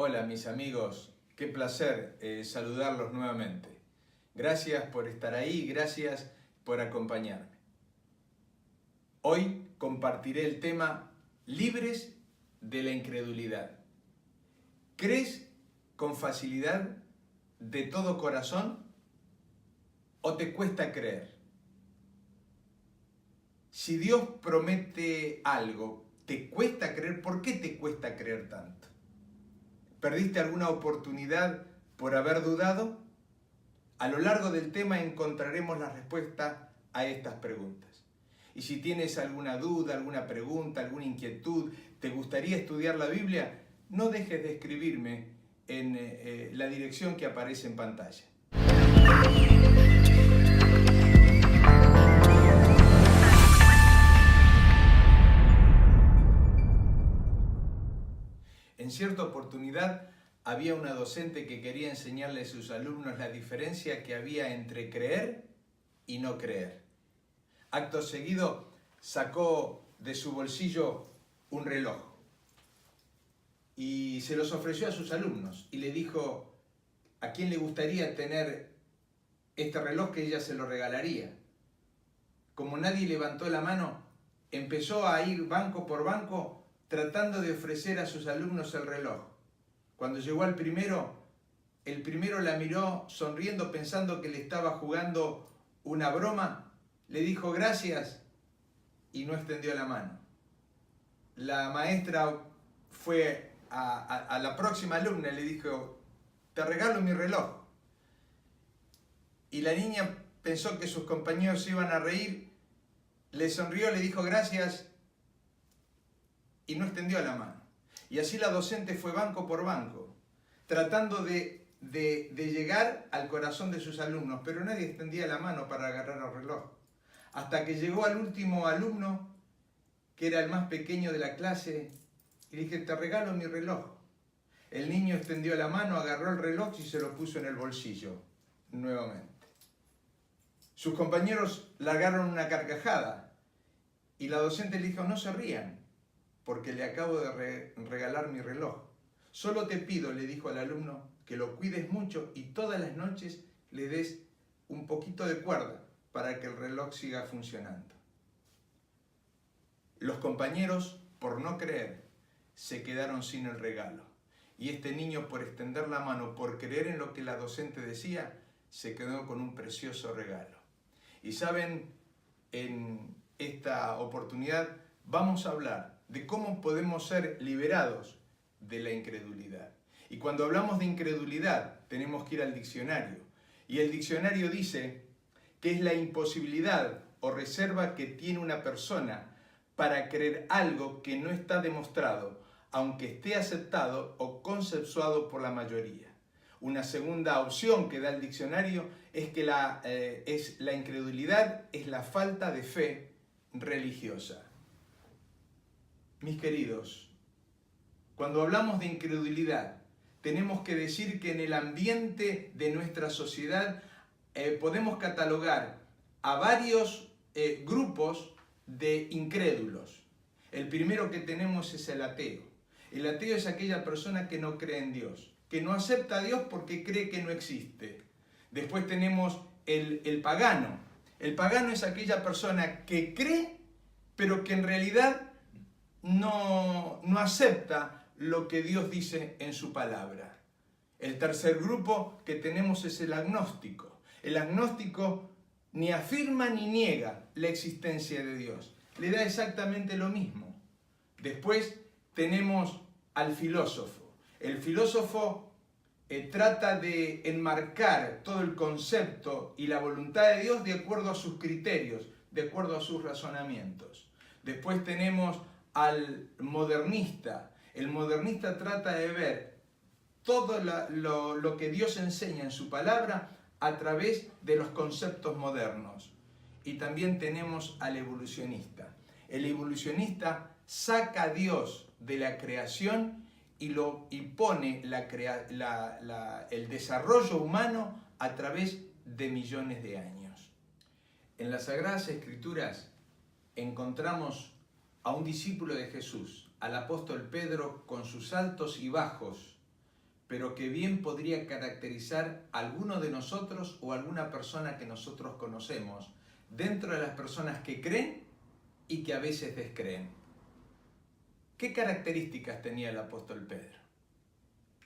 Hola mis amigos, qué placer saludarlos nuevamente. Gracias por estar ahí, gracias por acompañarme. Hoy compartiré el tema libres de la incredulidad. ¿Crees con facilidad de todo corazón o te cuesta creer? Si Dios promete algo, ¿te cuesta creer? ¿Por qué te cuesta creer tanto? ¿Perdiste alguna oportunidad por haber dudado? A lo largo del tema encontraremos la respuesta a estas preguntas. Y si tienes alguna duda, alguna pregunta, alguna inquietud, te gustaría estudiar la Biblia, no dejes de escribirme en la dirección que aparece en pantalla. En cierta oportunidad había una docente que quería enseñarle a sus alumnos la diferencia que había entre creer y no creer. Acto seguido sacó de su bolsillo un reloj y se los ofreció a sus alumnos y le dijo a quién le gustaría tener este reloj que ella se lo regalaría. Como nadie levantó la mano, empezó a ir banco por banco tratando de ofrecer a sus alumnos el reloj. Cuando llegó al el primero la miró sonriendo pensando que le estaba jugando una broma, le dijo gracias y no extendió la mano. La maestra fue a la próxima alumna y le dijo, te regalo mi reloj. Y la niña pensó que sus compañeros se iban a reír, le sonrió, le dijo gracias y no extendió la mano. Y así la docente fue banco por banco, tratando de llegar al corazón de sus alumnos, pero nadie extendía la mano para agarrar el reloj. Hasta que llegó al último alumno, que era el más pequeño de la clase, y le dije, te regalo mi reloj. El niño extendió la mano, agarró el reloj y se lo puso en el bolsillo, nuevamente. Sus compañeros largaron una carcajada, y la docente le dijo, no se rían, porque le acabo de regalar mi reloj. Solo te pido, le dijo al alumno, que lo cuides mucho y todas las noches le des un poquito de cuerda para que el reloj siga funcionando. Los compañeros, por no creer, se quedaron sin el regalo. Y este niño, por extender la mano, por creer en lo que la docente decía, se quedó con un precioso regalo. Y saben, en esta oportunidad vamos a hablar de cómo podemos ser liberados de la incredulidad. Y cuando hablamos de incredulidad, tenemos que ir al diccionario. Y el diccionario dice que es la imposibilidad o reserva que tiene una persona para creer algo que no está demostrado, aunque esté aceptado o consensuado por la mayoría. Una segunda opción que da el diccionario es que la incredulidad es la falta de fe religiosa. Mis queridos, cuando hablamos de incredulidad, tenemos que decir que en el ambiente de nuestra sociedad podemos catalogar a varios grupos de incrédulos. El primero que tenemos es el ateo. El ateo es aquella persona que no cree en Dios, que no acepta a Dios porque cree que no existe. Después tenemos el pagano. El pagano es aquella persona que cree, pero que en realidad no acepta lo que Dios dice en su palabra. El tercer grupo que tenemos es el agnóstico. El agnóstico ni afirma ni niega la existencia de Dios. Le da exactamente lo mismo. Después tenemos al filósofo. El filósofo trata de enmarcar todo el concepto y la voluntad de Dios de acuerdo a sus criterios, de acuerdo a sus razonamientos. Después tenemos al modernista. El modernista trata de ver todo lo que Dios enseña en su palabra a través de los conceptos modernos. Y también tenemos al evolucionista. El evolucionista saca a Dios de la creación y pone el desarrollo humano a través de millones de años. En las Sagradas Escrituras encontramos a un discípulo de Jesús, al apóstol Pedro, con sus altos y bajos, pero que bien podría caracterizar a alguno de nosotros o alguna persona que nosotros conocemos, dentro de las personas que creen y que a veces descreen. ¿Qué características tenía el apóstol Pedro?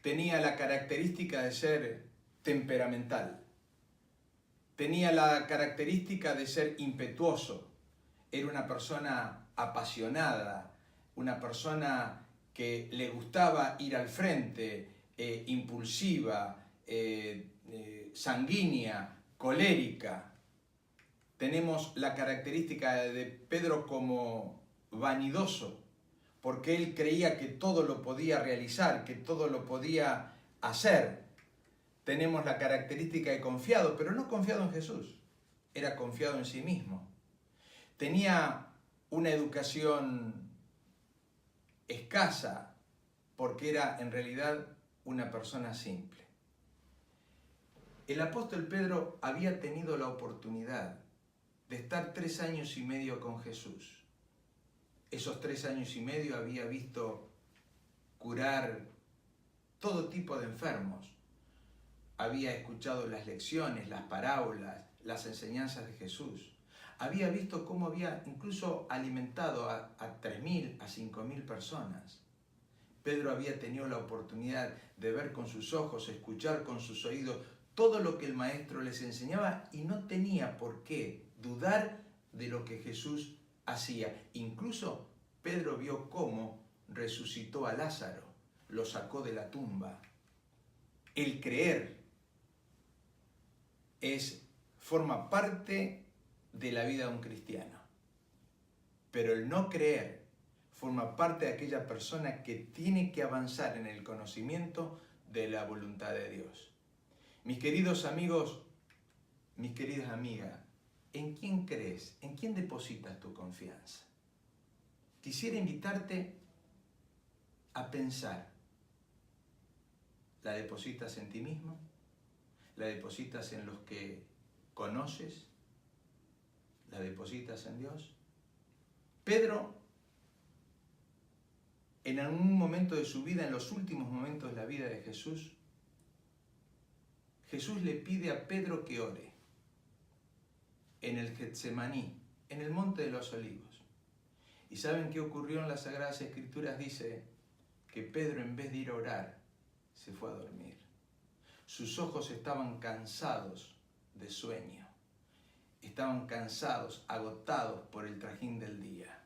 Tenía la característica de ser temperamental, tenía la característica de ser impetuoso, era una persona apasionada, una persona que le gustaba ir al frente, impulsiva, sanguínea, colérica. Tenemos la característica de Pedro como vanidoso, porque él creía que todo lo podía realizar, que todo lo podía hacer. Tenemos la característica de confiado, pero no confiado en Jesús, era confiado en sí mismo. Tenía una educación escasa, porque era en realidad una persona simple. El apóstol Pedro había tenido la oportunidad de estar 3 años y medio con Jesús. Esos 3 años y medio había visto curar todo tipo de enfermos. Había escuchado las lecciones, las parábolas, las enseñanzas de Jesús. Había visto cómo había incluso alimentado a 3.000, a 5.000 personas. Pedro había tenido la oportunidad de ver con sus ojos, escuchar con sus oídos todo lo que el Maestro les enseñaba y no tenía por qué dudar de lo que Jesús hacía. Incluso Pedro vio cómo resucitó a Lázaro, lo sacó de la tumba. El creer forma parte de la vida de un cristiano, pero el no creer forma parte de aquella persona que tiene que avanzar en el conocimiento de la voluntad de Dios. Mis queridos amigos, mis queridas amigas, ¿en quién crees? ¿En quién depositas tu confianza? Quisiera invitarte a pensar. ¿La depositas en ti mismo? ¿La depositas en los que conoces? ¿La depositas en Dios? Pedro, en algún momento de su vida, en los últimos momentos de la vida de Jesús, Jesús le pide a Pedro que ore en el Getsemaní, en el Monte de los Olivos. ¿Y saben qué ocurrió en las Sagradas Escrituras? Dice que Pedro, en vez de ir a orar, se fue a dormir. Sus ojos estaban cansados de sueño. Estaban cansados, agotados por el trajín del día.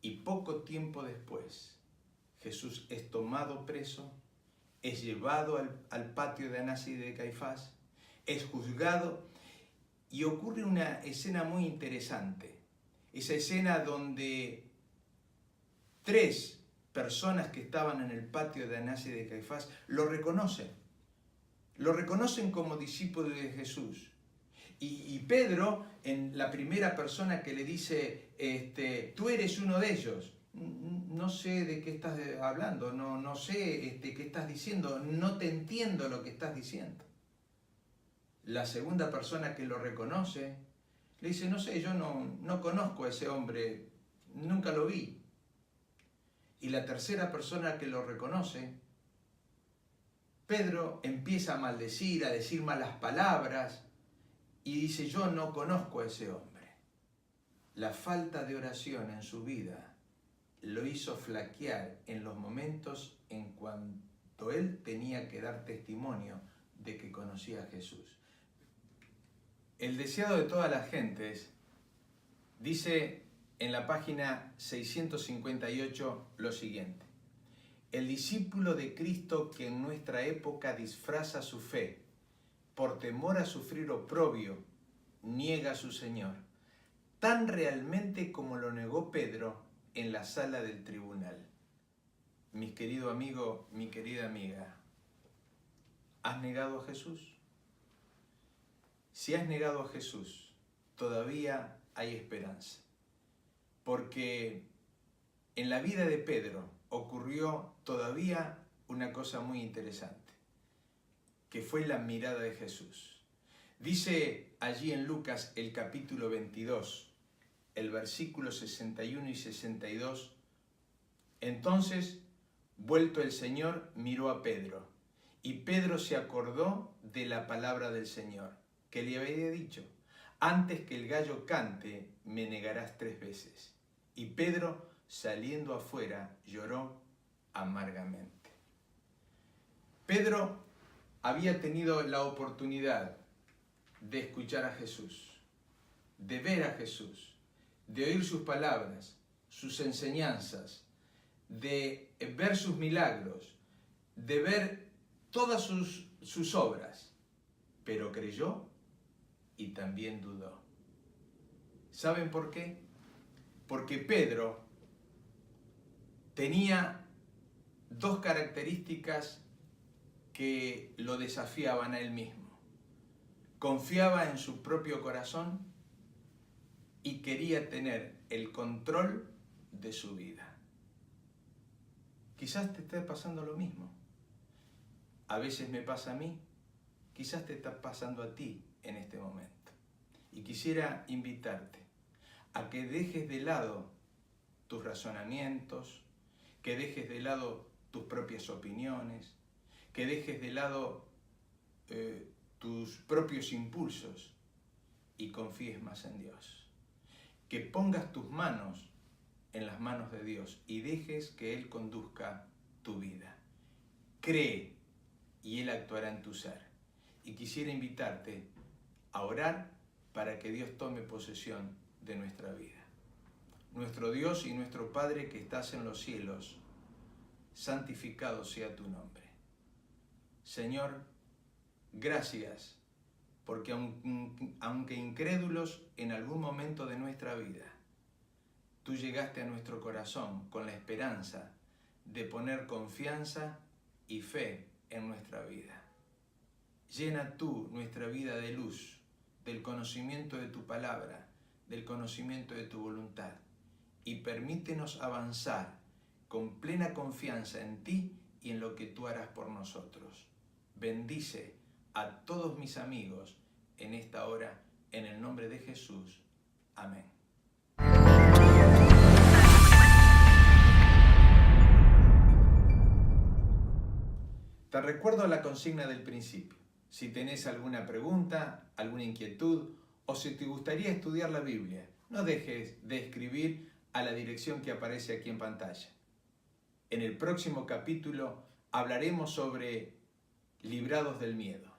Y poco tiempo después, Jesús es tomado preso, es llevado al patio de Anás y de Caifás, es juzgado y ocurre una escena muy interesante. Esa escena donde 3 personas que estaban en el patio de Anás y de Caifás lo reconocen como discípulo de Jesús. Y Pedro, en la primera persona que le dice, tú eres uno de ellos, no sé de qué estás hablando, no sé qué estás diciendo, no te entiendo lo que estás diciendo. La segunda persona que lo reconoce, le dice, no sé, yo no conozco a ese hombre, nunca lo vi. Y la tercera persona que lo reconoce, Pedro empieza a maldecir, a decir malas palabras, y dice, yo no conozco a ese hombre. La falta de oración en su vida lo hizo flaquear en los momentos en cuanto él tenía que dar testimonio de que conocía a Jesús. El deseado de todas las gentes dice en la página 658 lo siguiente: el discípulo de Cristo que en nuestra época disfraza su fe por temor a sufrir oprobio, niega a su Señor, tan realmente como lo negó Pedro en la sala del tribunal. Mi querido amigo, mi querida amiga, ¿has negado a Jesús? Si has negado a Jesús, todavía hay esperanza, porque en la vida de Pedro ocurrió todavía una cosa muy interesante, que fue la mirada de Jesús. Dice allí en Lucas el capítulo 22, el versículo 61 y 62, entonces Vuelto el Señor, miró a Pedro, y Pedro se acordó de la palabra del Señor, que le había dicho: antes que el gallo cante, me negarás 3 veces. Y Pedro, saliendo afuera, lloró amargamente. Pedro había tenido la oportunidad de escuchar a Jesús, de ver a Jesús, de oír sus palabras, sus enseñanzas, de ver sus milagros, de ver todas sus obras, pero creyó y también dudó. ¿Saben por qué? Porque Pedro tenía 2 características que lo desafiaban a él mismo. Confiaba en su propio corazón y quería tener el control de su vida. Quizás te esté pasando lo mismo. A veces me pasa a mí, quizás te está pasando a ti en este momento. Y quisiera invitarte a que dejes de lado tus razonamientos, que dejes de lado tus propias opiniones, que dejes de lado tus propios impulsos y confíes más en Dios. Que pongas tus manos en las manos de Dios y dejes que Él conduzca tu vida. Cree y Él actuará en tu ser. Y quisiera invitarte a orar para que Dios tome posesión de nuestra vida. Nuestro Dios y nuestro Padre que estás en los cielos, santificado sea tu nombre. Señor, gracias, porque aunque incrédulos en algún momento de nuestra vida, tú llegaste a nuestro corazón con la esperanza de poner confianza y fe en nuestra vida. Llena tú nuestra vida de luz, del conocimiento de tu palabra, del conocimiento de tu voluntad, y permítenos avanzar con plena confianza en ti y en lo que tú harás por nosotros. Bendice a todos mis amigos en esta hora, en el nombre de Jesús. Amén. Te recuerdo la consigna del principio. Si tenés alguna pregunta, alguna inquietud o si te gustaría estudiar la Biblia, no dejes de escribir a la dirección que aparece aquí en pantalla. En el próximo capítulo hablaremos sobre librados del miedo.